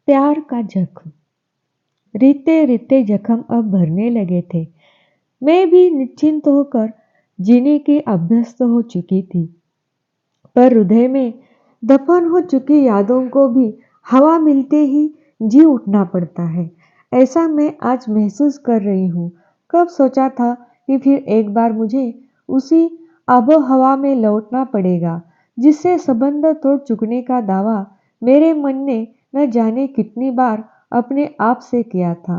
प्यार का जख्म। रीते रीते जख्म अब भरने लगे थे। मैं भी निश्चिंत होकर जीने की अभ्यस्त हो चुकी थी, पर हृदय में दफन हो चुकी यादों को भी हवा मिलते ही जी उठना पड़ता है। ऐसा मैं आज महसूस कर रही हूँ। कब सोचा था कि फिर एक बार मुझे उसी आबो हवा में लौटना पड़ेगा जिससे संबंध तोड़ चुकने का दावा मेरे मन ने न जाने कितनी बार अपने आप से किया था।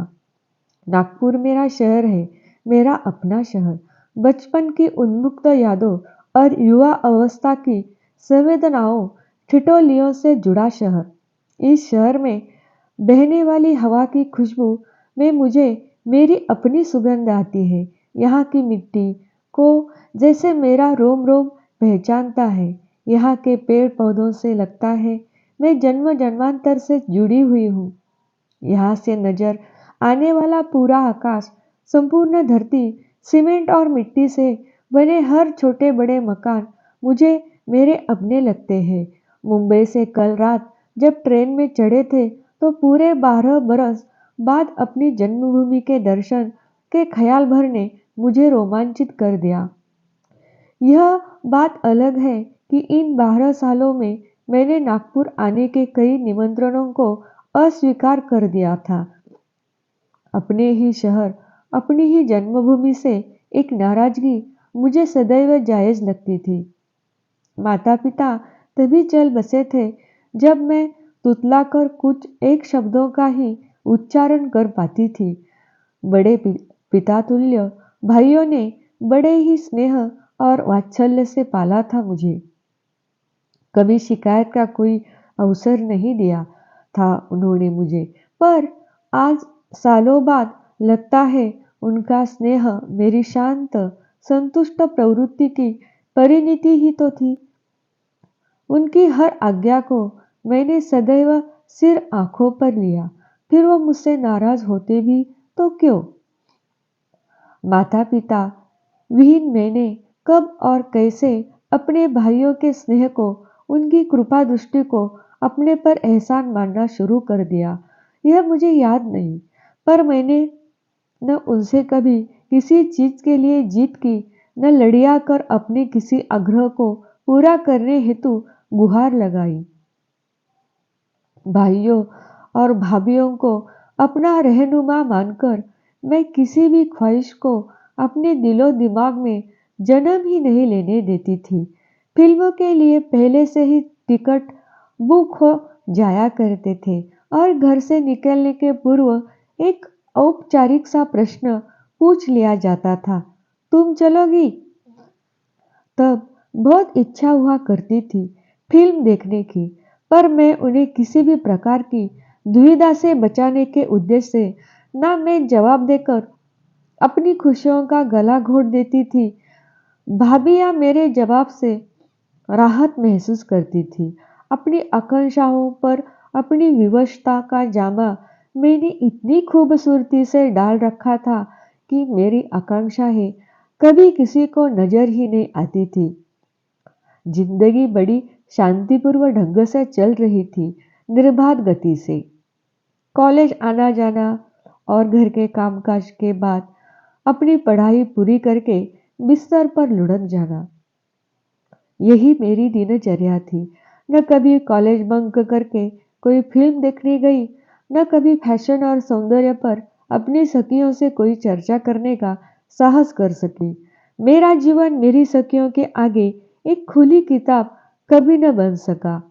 नागपुर मेरा शहर है, मेरा अपना शहर। बचपन की उन्मुक्त यादों और युवा अवस्था की संवेदनाओं ठिठोलियों से जुड़ा शहर। इस शहर में बहने वाली हवा की खुशबू में मुझे मेरी अपनी सुगंध आती है। यहाँ की मिट्टी को जैसे मेरा रोम रोम पहचानता है। यहाँ के पेड़ पौधों से लगता है मैं जन्म जन्मांतर से जुड़ी हुई हूँ। यहाँ से नजर आने वाला पूरा आकाश, संपूर्ण धरती, सीमेंट और मिट्टी से बने हर छोटे बड़े मकान मुझे मेरे अपने लगते हैं। मुंबई से कल रात जब ट्रेन में चढ़े थे तो पूरे 12 बरस बाद अपनी जन्मभूमि के दर्शन के ख्याल भर ने मुझे रोमांचित कर दिया। यह बात अलग है कि इन 12 सालों में मैंने नागपुर आने के कई निमंत्रणों को अस्वीकार कर दिया था। अपने ही शहर, अपनी ही जन्मभूमि से एक नाराजगी मुझे सदैव जायज लगती थी। माता पिता तभी चल बसे थे जब मैं तुतलाकर कुछ एक शब्दों का ही उच्चारण कर पाती थी। बड़े पिता तुल्य भाइयों ने बड़े ही स्नेह और वात्सल्य से पाला था मुझे। कभी शिकायत का कोई अवसर नहीं दिया था उन्होंने मुझे। पर आज सालों बाद लगता है उनका स्नेह मेरी शांत संतुष्ट प्रवृत्ति की परिणति ही तो थी। उनकी हर आज्ञा को मैंने सदैव सिर आंखों पर लिया, फिर वो मुझसे नाराज होते भी तो क्यों। माता पिता विहीन मैंने कब और कैसे अपने भाइयों के स्नेह को, उनकी कृपा दृष्टि को अपने पर एहसान मानना शुरू कर दिया, यह मुझे याद नहीं। पर मैंने न उनसे कभी किसी चीज के लिए जीत की, न लड़िया कर अपने किसी आग्रह को पूरा करने हेतु गुहार लगाई। भाइयों और भाभीियों को अपना रहनुमा मानकर मैं किसी भी ख्वाहिश को अपने दिलो दिमाग में जन्म ही नहीं लेने देती थी। फिल्मों के लिए पहले से ही टिकट बुक हो जाया करते थे और घर से निकलने के पूर्व एक औपचारिक सा प्रश्न पूछ लिया जाता था, तुम चलोगी? तब बहुत इच्छा हुआ करती थी फिल्म देखने की, पर मैं उन्हें किसी भी प्रकार की दुविधा से बचाने के उद्देश्य से ना मैं जवाब देकर अपनी खुशियों का गला घोट देती थी। भाभियां मेरे जवाब से राहत महसूस करती थी। अपनी आकांक्षाओं पर अपनी विवशता का जामा मैंने इतनी खूबसूरती से डाल रखा था कि मेरी आकांक्षाएं कभी किसी को नजर ही नहीं आती थी। जिंदगी बड़ी शांतिपूर्वक ढंग से चल रही थी, निर्बाध गति से। कॉलेज आना जाना और घर के कामकाज के बाद अपनी पढ़ाई पूरी करके बिस्तर पर लुढ़क जाना, यही मेरी दिनचर्या थी। न कभी कॉलेज बंक करके कोई फिल्म देखने गई, न कभी फैशन और सौंदर्य पर अपनी सखियों से कोई चर्चा करने का साहस कर सकी। मेरा जीवन मेरी सखियों के आगे एक खुली किताब कभी न बन सका।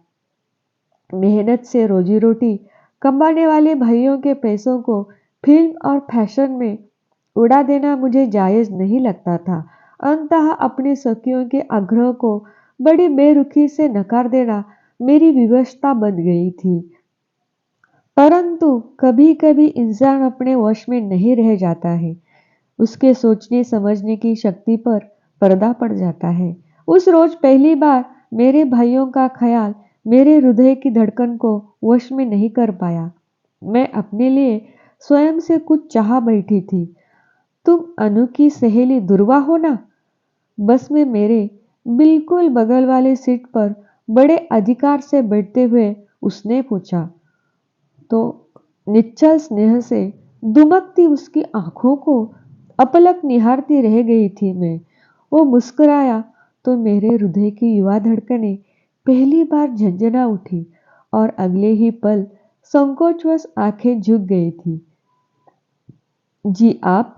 मेहनत से रोजी रोटी कमाने वाले भाइयों के पैसों को फिल्म और फैशन में उड़ा देना मुझे जायज नहीं लगता था। अंततः अपनी सखियों के आग्रह को बड़ी बेरुखी से नकार देना मेरी विवशता बन गई थी। परंतु कभी कभी इंसान अपने वश में नहीं रह जाता है। उसके सोचने समझने की शक्ति पर पर्दा पड़ जाता है। उस रोज पहली बार मेरे भाइयों का ख्याल मेरे हृदय की धड़कन को वश में नहीं कर पाया। मैं अपने लिए स्वयं से कुछ चाह बैठी थी। तुम अनु की सहेली दुर्वा हो ना? बस में मेरे बिल्कुल बगल वाले सीट पर बड़े अधिकार से बैठते हुए उसने पूछा। तो निश्चल स्नेह से दुमकती उसकी आंखों को अपलक निहारती रह गई थी मैं। वो मुस्कुराया तो मेरे हृदय की युवा धड़कनें पहली बार झंझना उठी और अगले ही पल संकोचवश आंखें झुक गई थी। जी आप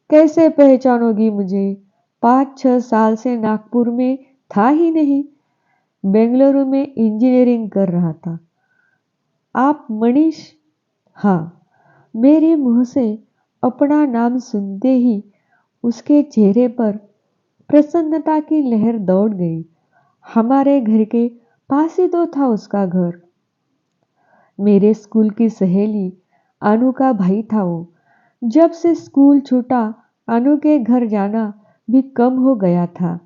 कैसे पहचानोगी मुझे? 5-6 साल से नागपुर में था ही नहीं, बेंगलुरु में इंजीनियरिंग कर रहा था। आप मनीष? हाँ। मेरे मुंह से अपना नाम सुनते ही उसके चेहरे पर प्रसन्नता की लहर दौड़ गई। हमारे घर के पास ही तो था उसका घर। मेरे स्कूल की सहेली अनु का भाई था वो। जब से स्कूल छूटा अनु के घर जाना भी कम हो गया था,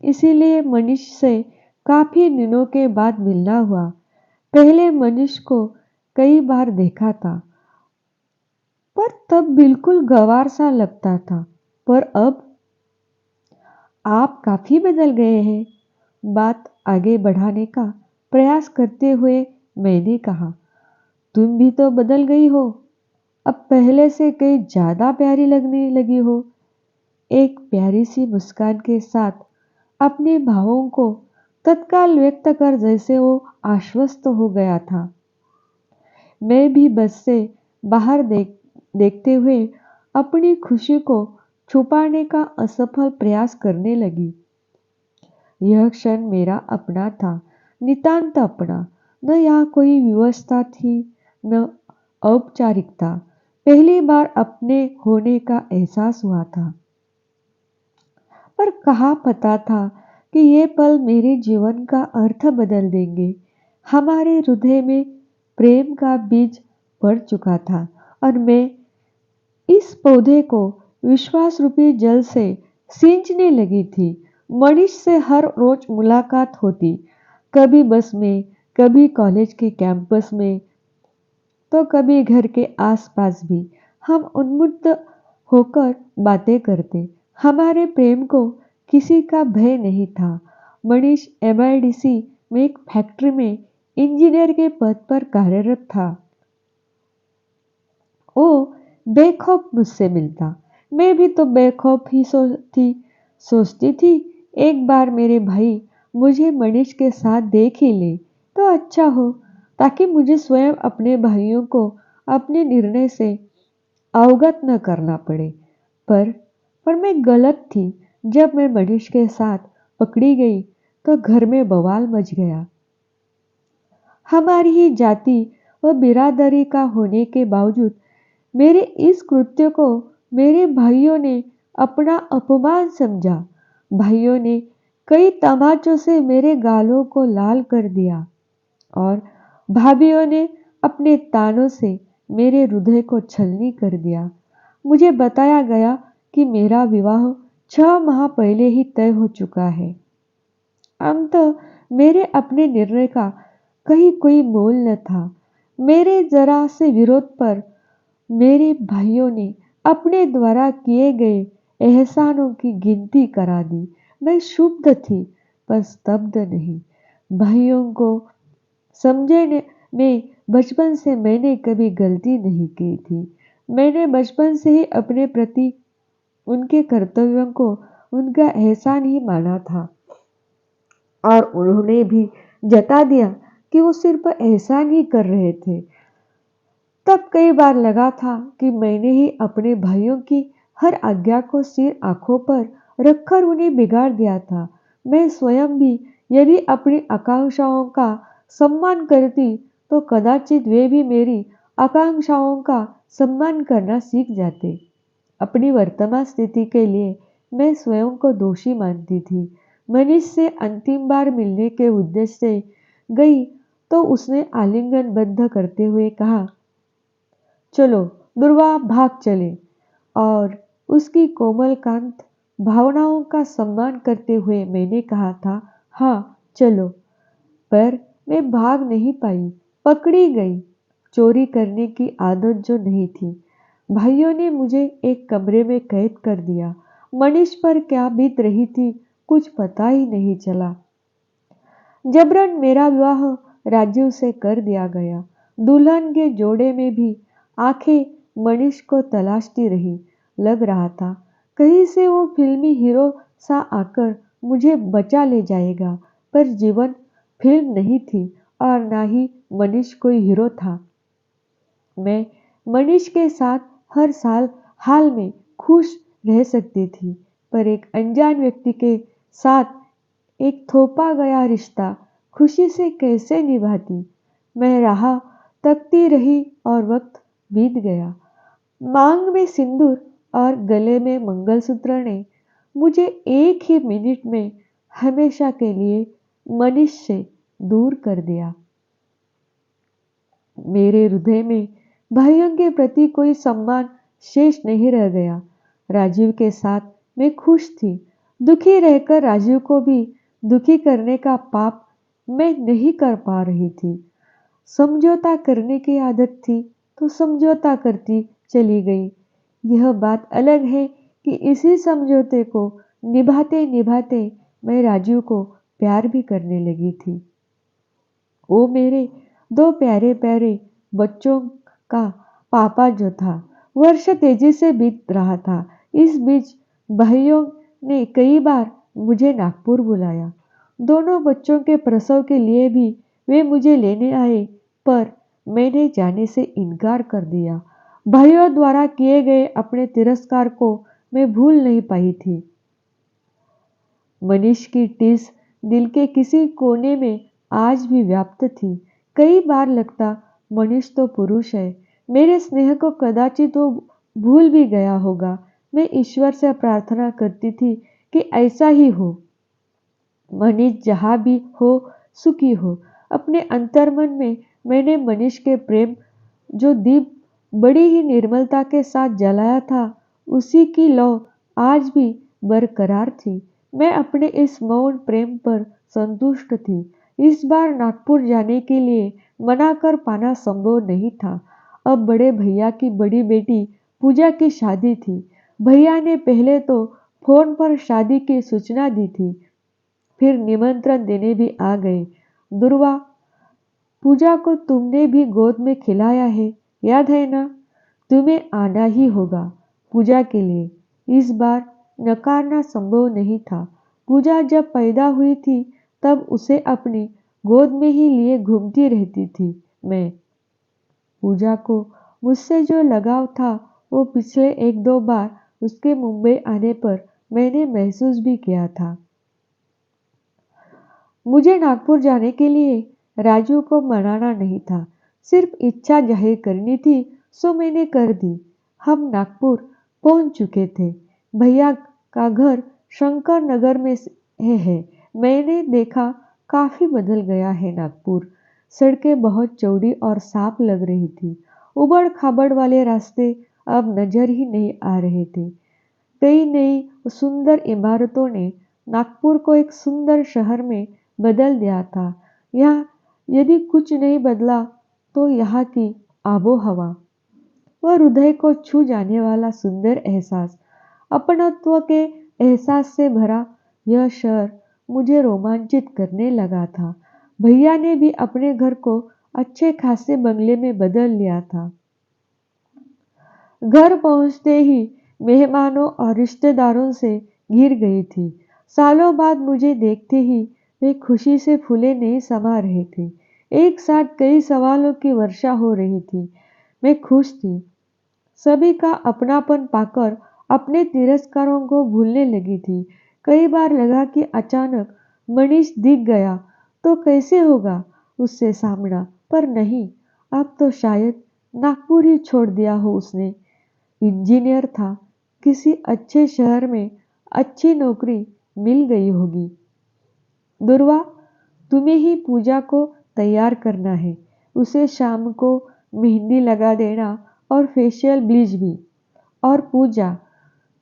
इसीलिए मनीष से काफी दिनों के बाद मिलना हुआ। पहले मनीष को कई बार देखा था, पर तब बिल्कुल गंवार सा लगता था। पर अब आप काफी बदल गए हैं। बात आगे बढ़ाने का प्रयास करते हुए मैंने कहा, तुम भी तो बदल गई हो। अब पहले से कहीं ज्यादा प्यारी लगने लगी हो। एक प्यारी सी मुस्कान के साथ अपने भावों को तत्काल व्यक्त कर जैसे वो आश्वस्त हो गया था। मैं भी बस से बाहर देखते हुए अपनी खुशी को छुपाने का असफल प्रयास करने लगी। यह क्षण मेरा अपना था, नितांत अपना। न यहाँ कोई व्यवस्था थी, न औपचारिकता। पहली बार अपने होने का एहसास हुआ था। पर कहाँ पता था कि ये पल मेरे जीवन का अर्थ बदल देंगे। हमारे हृदय में प्रेम का बीज पड़ चुका था और मैं इस पौधे को विश्वास रूपी जल से सींचने लगी थी। मनीष से हर रोज मुलाकात होती, कभी बस में, कभी कॉलेज के कैंपस में, तो कभी घर के आसपास भी। हम उन्मुक्त होकर बातें करते। हमारे प्रेम को किसी का भय नहीं था। मनीष MIDC में एक फैक्ट्री में इंजीनियर के पद पर कार्यरत था। वो बेखौफ मुझसे मिलता। मैं भी तो बेखौफ ही सोचती थी एक बार मेरे भाई मुझे मनीष के साथ देख ही ले तो अच्छा हो, ताकि मुझे स्वयं अपने भाइयों को अपने निर्णय से अवगत न करना पड़े। पर मैं गलत थी। जब मैं मनीष के साथ पकड़ी गई तो घर में बवाल मच गया। हमारी ही जाति व बिरादरी का होने के बावजूद मेरे इस कृत्य को मेरे भाइयों ने अपना अपमान समझा। भाइयों ने कई तमाचों से मेरे गालों को लाल कर दिया और भाभियों ने अपने तानों से मेरे हृदय को छलनी कर दिया। मुझे बताया गया कि मेरा विवाह 6 माह पहले ही तय हो चुका है। मेरे अपने निर्णय का कहीं कोई मोल न था। मेरे जरा से विरोध पर मेरे भाइयों ने अपने द्वारा किए गए एहसानों की गिनती करा दी। मैं क्षुब्ध थी पर स्तब्ध नहीं। भाइयों को समझने में बचपन से मैंने कभी गलती नहीं की थी। मैंने बचपन से ही अपने प्रति उनके कर्तव्यों को उनका एहसान ही माना था और उन्होंने भी जता दिया कि वो सिर्फ एहसान ही कर रहे थे। तब कई बार लगा था कि मैंने ही अपने भाइयों की हर आज्ञा को सिर आंखों पर रखकर उन्हें बिगाड़ दिया था। मैं स्वयं भी यदि अपनी आकांक्षाओं का सम्मान करती तो कदाचित वे भी मेरी आकांक्षाओं का सम्मान करना सीख जाते। अपनी वर्तमान स्थिति के लिए मैं स्वयं को दोषी मानती थी। मनीष से अंतिम बार मिलने के उद्देश्य से गई तो उसने आलिंगनबद्ध करते हुए कहा, चलो दुर्वा भाग चले। और उसकी कोमल कांत भावनाओं का सम्मान करते हुए मैंने कहा था, हाँ चलो। पर मैं भाग नहीं पाई, पकड़ी गई। चोरी करने की आदत जो नहीं थी। भाइयों ने मुझे एक कमरे में कैद कर दिया। मनीष पर क्या बीत रही थी कुछ पता ही नहीं चला। जबरन मेरा विवाह राजीव से कर दिया गया। दुल्हन के जोड़े में भी आंखें मनीष को तलाशती रही। लग रहा था कहीं से वो फिल्मी हीरो सा आकर मुझे बचा ले जाएगा, पर जीवन फिल्म नहीं थी और ना ही मनीष कोई हीरो था। मैं मनीष के साथ हर हाल में खुश रह सकती थी, पर एक अनजान व्यक्ति के साथ एक थोपा गया रिश्ता खुशी से कैसे निभाती। मैं राह तकती रही और वक्त बीत गया। मांग में सिंदूर और गले में मंगलसूत्र ने मुझे एक ही मिनट में हमेशा के लिए मनीष से दूर कर दिया। मेरे हृदय में भाइयों के प्रति कोई सम्मान शेष नहीं रह गया। राजीव के साथ मैं खुश थी। दुखी रहकर राजीव को भी दुखी करने का पाप मैं नहीं कर पा रही थी। समझौता करने की आदत थी तो समझौता करती चली गई। यह बात अलग है कि इसी समझौते को निभाते निभाते मैं राजीव को प्यार भी करने लगी थी। वो मेरे दो प्यारे प्यारे बच्चों का पापा जो था। वर्ष तेजी से बीत रहा था। इस बीच भाइयों ने कई बार मुझे नागपुर बुलाया। दोनों बच्चों के प्रसव के लिए भी वे मुझे लेने आए, पर मैंने जाने से इनकार कर दिया। भाइयों द्वारा किए गए अपने तिरस्कार को मैं भूल नहीं पाई थी। मनीष की टीस दिल के किसी कोने में आज भी व्याप्त थी। कई बार लगता मनीष तो पुरुष है, मेरे स्नेह को कदाचित वो भूल भी गया होगा। मैं ईश्वर से प्रार्थना करती थी कि ऐसा ही हो। मनीष जहाँ भी हो सुखी हो। अपने अंतर्मन में मैंने मनीष के प्रेम जो दीप बड़ी ही निर्मलता के साथ जलाया था, उसी की लौ आज भी बरकरार थी। मैं अपने इस मौन प्रेम पर संतुष्ट थी। इस बार नागपुर जाने के लिए मना कर पाना संभव नहीं था। अब बड़े भैया की बड़ी बेटी पूजा की शादी थी। भैया ने पहले तो फोन पर शादी की सूचना दी थी, फिर निमंत्रण देने भी आ गए। दुर्वा, पूजा को तुमने भी गोद में खिलाया है, याद है ना? तुम्हें आना ही होगा पूजा के लिए। इस बार नकारना संभव नहीं था। पूजा जब पैदा हुई थी तब उसे अपनी गोद में ही लिए घूमती रहती थी मैं। पूजा को मुझसे जो लगाव था वो पिछले एक दो बार उसके मुंबई आने पर मैंने महसूस भी किया था। मुझे नागपुर जाने के लिए राजू को मनाना नहीं था, सिर्फ इच्छा जाहिर करनी थी, सो मैंने कर दी। हम नागपुर पहुंच चुके थे। भैया का घर शंकर नगर में है। मैंने देखा काफी बदल गया है नागपुर। सड़कें बहुत चौड़ी और साफ लग रही थी। उबड़ खाबड़ वाले रास्ते अब नजर ही नहीं आ रहे थे। कई नई सुंदर इमारतों ने नागपुर को एक सुंदर शहर में बदल दिया था। यहाँ यदि कुछ नहीं बदला तो यहाँ की आबो हवा, वह हृदय को छू जाने वाला सुंदर एहसास, अपनत्व के एहसास से भरा यह शहर मुझे रोमांचित करने लगा था। भैया ने भी अपने घर को अच्छे खासे बंगले में बदल लिया था। घर पहुंचते ही मेहमानों और रिश्तेदारों से घिर गई थी। सालों बाद मुझे देखते ही वे खुशी से फूले नहीं समा रहे थे। एक साथ कई सवालों की वर्षा हो रही थी। मैं खुश थी। सभी का अपनापन पाकर अपने तिरस्कारों को भूलने लगी थी। कई बार लगा कि अचानक मनीष दिख गया तो कैसे होगा उससे सामना, पर नहीं, अब तो शायद नागपुर ही छोड़ दिया हो उसने। इंजीनियर था, किसी अच्छे शहर में अच्छी नौकरी मिल गई होगी। दुर्वा, तुम्हें ही पूजा को तैयार करना है। उसे शाम को मेहंदी लगा देना और फेशियल ब्लीच भी। और पूजा,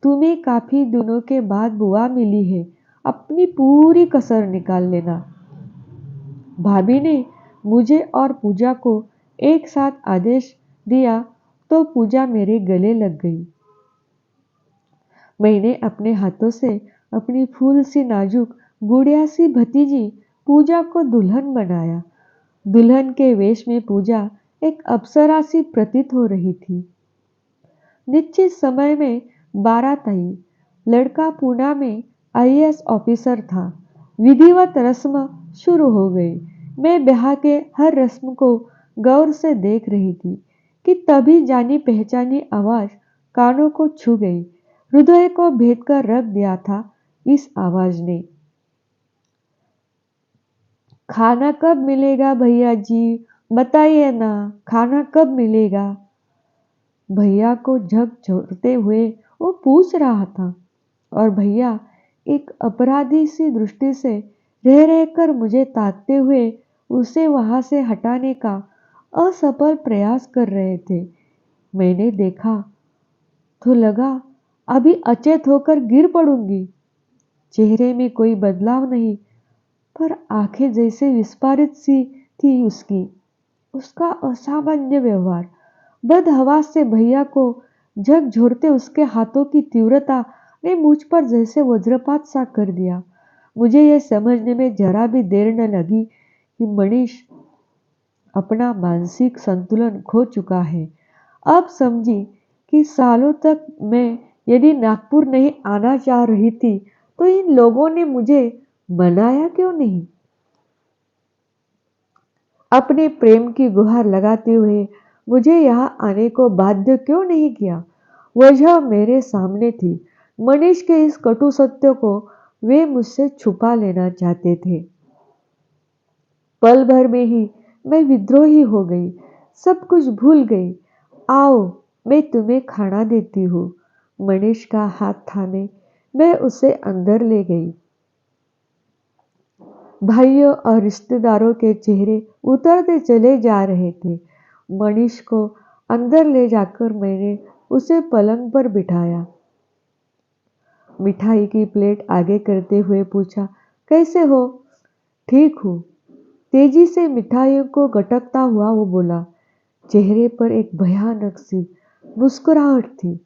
तुम्हें काफी दिनों के बाद बुआ मिली है, अपनी पूरी कसर निकाल लेना। भाभी ने मुझे और पूजा को एक साथ आदेश दिया तो पूजा मेरे गले लग गई। मैंने अपने हाथों से अपनी फूल सी नाजुक गुड़िया सी भतीजी पूजा को दुल्हन बनाया। दुल्हन के वेश में पूजा एक अप्सरा सी प्रतीत हो रही थी। निश्चित समय में बारात आई। लड़का पूना में आईएएस ऑफिसर था। विधिवत रस्म शुरू हो गई। मैं ब्याह के हर रस्म को गौर से देख रही थी कि तभी जानी पहचानी आवाज कानों को छू गई। हृदय को भेद कर रख दिया था इस आवाज ने। खाना कब मिलेगा भैया जी, बताइए ना, खाना कब मिलेगा। भैया को झकझोरते हुए वो पूछ रहा था और भैया एक अपराधी सी दृष्टि से रह रहकर मुझे ताकते हुए उसे वहां से हटाने का असफल प्रयास कर रहे थे। मैंने देखा तो लगा अभी अचेत होकर गिर पड़ूंगी। चेहरे में कोई बदलाव नहीं, पर आंखें जैसे विस्फारित सी थी उसकी। उसका असामान्य व्यवहार, बदहवास से भैया को झकझोरते उसके हाथों की तीव्रता ने मुझ पर जैसे वज्रपात सा कर दिया। मुझे यह समझने में जरा भी देर न लगी कि मनीष अपना मानसिक संतुलन खो चुका है। अब समझी कि सालों तक मैं यदि नागपुर नहीं आना चाह रही थी तो इन लोगों ने मुझे मनाया क्यों नहीं। अपने प्रेम की गुहार लगाते हुए मुझे यहाँ आने को बाध्य क्यों नहीं किया। वजह मेरे सामने थी। मनीष के इस कटु सत्य को वे मुझसे छुपा लेना चाहते थे। पल भर में ही मैं विद्रोही हो गई, सब कुछ भूल गई। आओ, मैं तुम्हें खाना देती हूँ। मनीष का हाथ थामे मैं उसे अंदर ले गई। भाइयों और रिश्तेदारों के चेहरे उतरते चले जा रहे थे। मनीष को अंदर ले जाकर मैंने उसे पलंग पर बिठाया। मिठाई की प्लेट आगे करते हुए पूछा, कैसे हो? ठीक हूँ। तेजी से मिठाइयों को गटकता हुआ वो बोला। चेहरे पर एक भयानक सी मुस्कुराहट थी।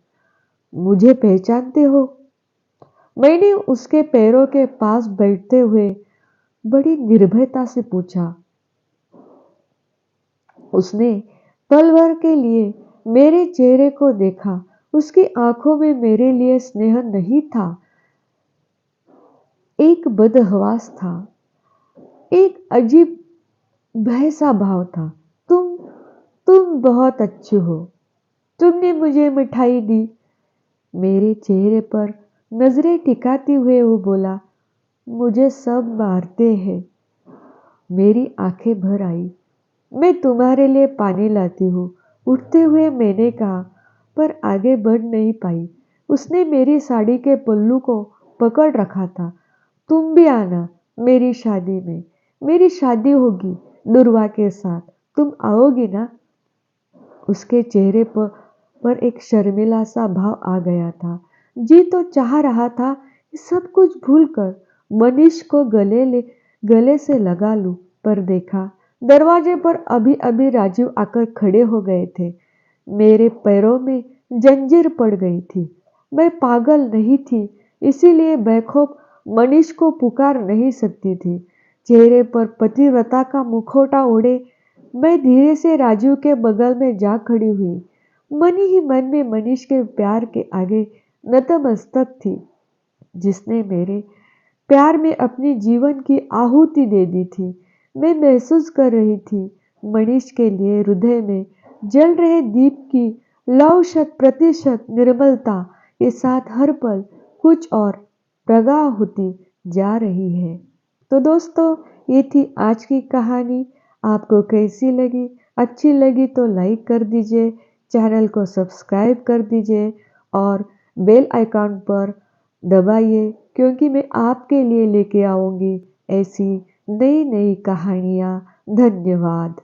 मुझे पहचानते हो? मैंने उसके पैरों के पास बैठते हुए बड़ी निर्भयता से पूछा। उसने पल भर के लिए मेरे चेहरे को देखा। उसकी आंखों में मेरे लिए स्नेह नहीं था, एक बदहवास था, एक अजीब भय सा भाव था। तुम बहुत अच्छी हो। तुमने मुझे मिठाई दी। मेरे चेहरे पर नजरें टिकाते हुए वो बोला, मुझे सब मारते हैं। मेरी आंखें भर आई। मैं तुम्हारे लिए पानी लाती हूँ, उठते हुए मैंने कहा, पर आगे बढ़ नहीं पाई। उसने मेरी साड़ी के पल्लू को पकड़ रखा था। तुम भी आना मेरी शादी में। मेरी शादी होगी दुर्वा के साथ, तुम आओगी ना? उसके चेहरे पर एक शर्मिला सा भाव आ गया था। जी तो चाह रहा था कि सब कुछ भूलकर मनीष को गले से लगा लूं, पर देखा दरवाजे पर अभी अभी राजीव आकर खड़े हो गए थे। मेरे पैरों में जंजीर पड़ गई थी। मैं पागल नहीं थी, इसीलिए बेखौफ मनीष को पुकार नहीं सकती थी। चेहरे पर पतिव्रता का मुखौटा ओढ़े मैं धीरे से राजीव के बगल में जा खड़ी हुई। मन ही मन में मनीष के प्यार के आगे नतमस्तक थी, जिसने मेरे प्यार में अपनी जीवन की आहुति दे दी थी। मैं महसूस कर रही थी मनीष के लिए हृदय में जल रहे दीप की लौ शत प्रतिशत निर्मलता के साथ हर पल कुछ और प्रगाढ़ होती जा रही है। तो दोस्तों, ये थी आज की कहानी। आपको कैसी लगी? अच्छी लगी तो लाइक कर दीजिए, चैनल को सब्सक्राइब कर दीजिए और बेल आइकॉन पर दबाइए, क्योंकि मैं आपके लिए लेके आऊंगी ऐसी नई नई कहानियाँ। धन्यवाद।